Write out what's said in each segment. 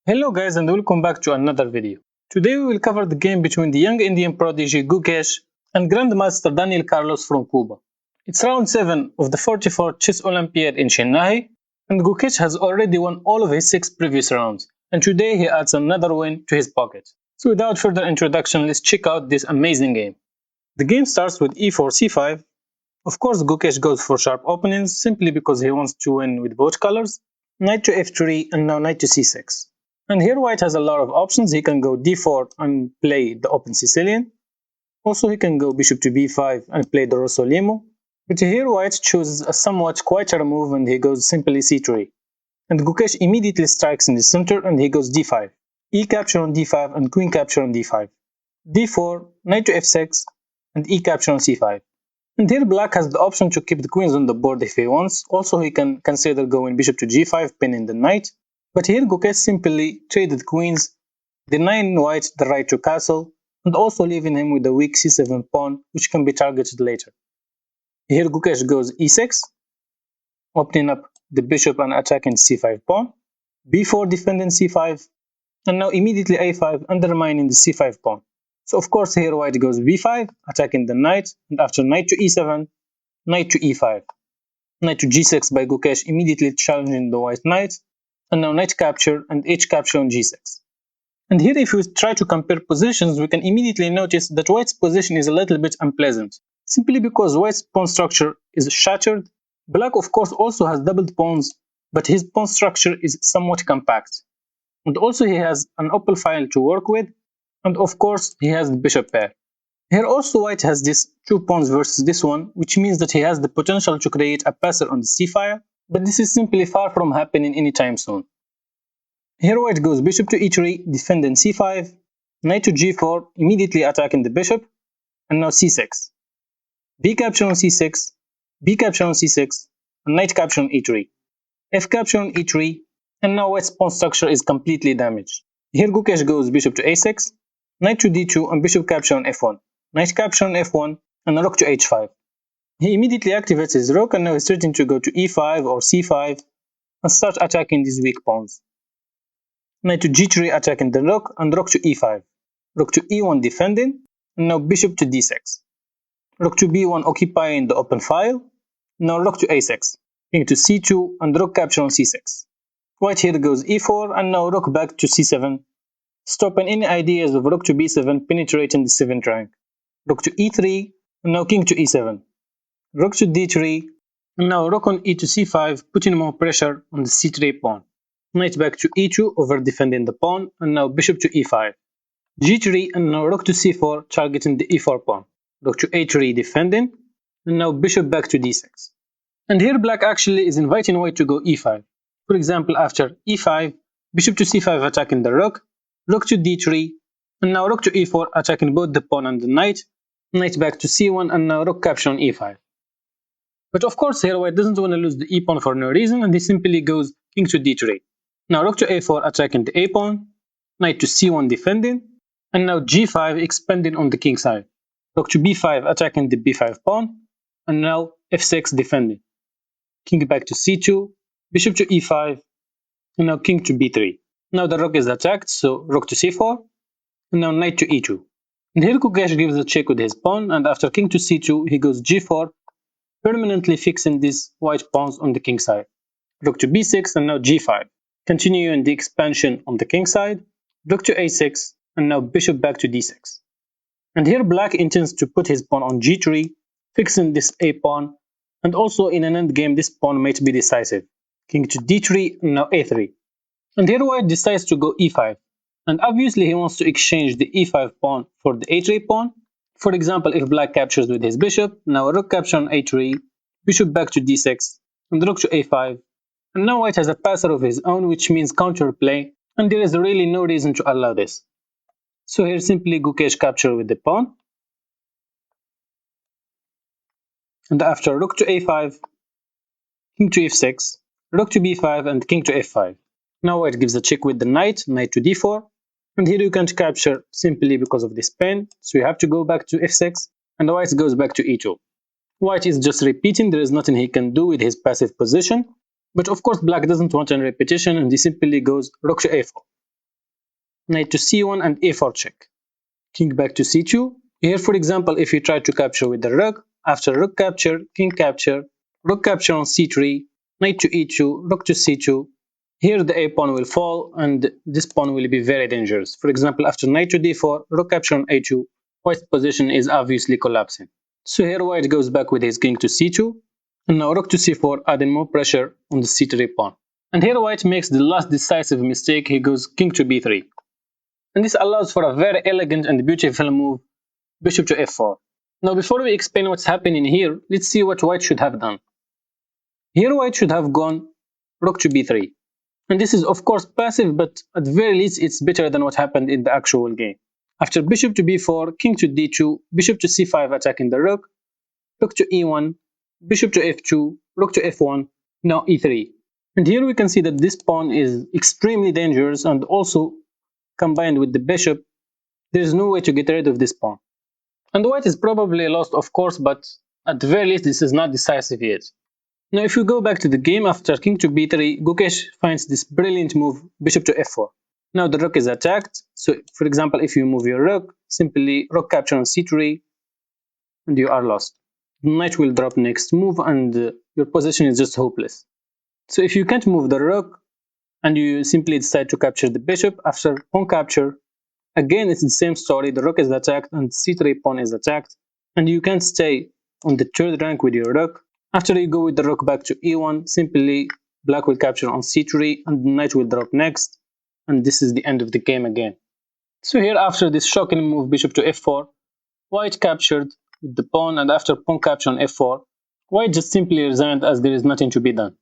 Hello guys and welcome back to another video. Today we will cover the game between the young Indian prodigy Gukesh and grandmaster Daniel Carlos from Cuba. It's round 7 of the 44th Chess Olympiad in Chennai, and Gukesh has already won all of his 6 previous rounds, and today he adds another win to his pocket. So without further introduction, let's check out this amazing game. The game starts with e4 c5. Of course Gukesh goes for sharp openings simply because he wants to win with both colors. Knight to f3 and now knight to c6. And here white has a lot of options. He can go d4 and play the open Sicilian. Also he can go bishop to b5 and play the Rosso Limo. But here white chooses a somewhat quieter move and he goes simply c3. And Gukesh immediately strikes in the center and he goes d5. E capture on d5 and queen capture on d5. d4, knight to f6 and e capture on c5. And here black has the option to keep the queens on the board if he wants. Also he can consider going bishop to g5, pinning the knight. But here Gukesh simply traded queens, denying white the right to castle, and also leaving him with a weak c7 pawn, which can be targeted later. Here Gukesh goes e6, opening up the bishop and attacking c5 pawn, b4 defending c5, and now immediately a5 undermining the c5 pawn. So of course here white goes b5, attacking the knight, and after knight to e7, knight to e5, knight to g6 by Gukesh, immediately challenging the white knight, and now knight capture and h capture on g6. And here if we try to compare positions, we can immediately notice that white's position is a little bit unpleasant, simply because white's pawn structure is shattered. Black of course also has doubled pawns, but his pawn structure is somewhat compact. And also he has an opal file to work with, and of course he has the bishop pair. Here also white has this 2 pawns versus this one, which means that he has the potential to create a passer on the c file, but this is simply far from happening anytime soon. Here white goes bishop to e3, defending c5, knight to g4, immediately attacking the bishop, and now c6. B capture on c6, b capture on c6, and knight capture on e3. F capture on e3, and now white's pawn structure is completely damaged. Here Gukesh goes bishop to a6, knight to d2, and bishop capture on f1, knight capture on f1, and rook to h5. He immediately activates his rook and now is threatening to go to e5 or c5 and start attacking these weak pawns. Knight to g3 attacking the rook and rook to e5. Rook to e1 defending, and now bishop to d6. Rook to b1 occupying the open file. Now rook to a6. King to c2 and rook capture on c6. White here goes e4 and now rook back to c7, stopping any ideas of rook to b7 penetrating the 7th rank. Rook to e3 and now king to e7. Rook to d3, and now rook on e to c5, putting more pressure on the c3 pawn. Knight back to e2 over defending the pawn, and now bishop to e5. g3 and now rook to c4, targeting the e4 pawn. Rook to a3 defending, and now bishop back to d6. And here black actually is inviting white to go e5. For example, after e5, bishop to c5 attacking the rook to d3, and now rook to e4 attacking both the pawn and the knight back to c1, and now rook capture on e5. But of course here white doesn't want to lose the e-pawn for no reason, and he simply goes king to d3. Now rook to a4 attacking the a-pawn, knight to c1 defending, and now g5 expanding on the king side. Rook to b5 attacking the b5 pawn, and now f6 defending. King back to c2, bishop to e5, and now king to b3. Now the rook is attacked, so rook to c4, and now knight to e2. And here Gukesh gives a check with his pawn, and after king to c2 he goes g4, permanently fixing these white pawns on the king side. Rook to b6 and now g5. Continuing the expansion on the king side. Rook to a6 and now bishop back to d6. And here black intends to put his pawn on g3, fixing this a pawn, and also in an endgame this pawn might be decisive. King to d3 and now a3. And here white decides to go e5, and obviously he wants to exchange the e5 pawn for the a3 pawn. For example, if black captures with his bishop, now rook capture on a3, bishop back to d6, and rook to a5, and now white has a passer of his own, which means counterplay, and there is really no reason to allow this. So here simply Gukesh capture with the pawn, and after rook to a5, king to f6, rook to b5, and king to f5. Now white gives a check with the knight to d4, and here you can't capture simply because of this pawn, so you have to go back to f6, and white goes back to e2. White is just repeating, there is nothing he can do with his passive position, but of course black doesn't want any repetition and he simply goes rook to a4. knight to c1 and a4 check. King back to c2. Here, for example, if you try to capture with the rook, after rook capture, king capture, rook capture on c3, knight to e2, rook to c2. Here the a pawn will fall and this pawn will be very dangerous. For example, after knight to d4, rook capture on a2, white's position is obviously collapsing. So here white goes back with his king to c2, and now rook to c4, adding more pressure on the c3 pawn. And here white makes the last decisive mistake, he goes king to b3. And this allows for a very elegant and beautiful move, bishop to f4. Now before we explain what's happening here, let's see what white should have done. Here white should have gone rook to b3. And this is of course passive, but at the very least it's better than what happened in the actual game. After bishop to b4, king to d2, bishop to c5 attacking the rook, rook to e1, bishop to f2, rook to f1, now e3. And here we can see that this pawn is extremely dangerous, and also combined with the bishop, there is no way to get rid of this pawn. And white is probably lost, of course, but at the very least this is not decisive yet. Now if we go back to the game, after king to b3, Gukesh finds this brilliant move, bishop to f4. Now the rook is attacked, so for example if you move your rook, simply rook capture on c3 and you are lost. The knight will drop next move and your position is just hopeless. So if you can't move the rook and you simply decide to capture the bishop, after pawn capture, again it's the same story, the rook is attacked and c3 pawn is attacked, and you can't stay on the third rank with your rook. After you go with the rook back to e1, simply black will capture on c3 and the knight will drop next, and this is the end of the game again. So here after this shocking move bishop to f4, white captured with the pawn, and after pawn capture on f4, white just simply resigned as there is nothing to be done.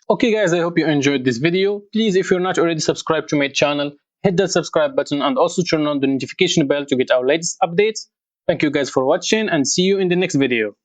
Okay guys, I hope you enjoyed this video. Please, if you're not already subscribed to my channel, hit that subscribe button and also turn on the notification bell to get our latest updates. Thank you guys for watching and see you in the next video.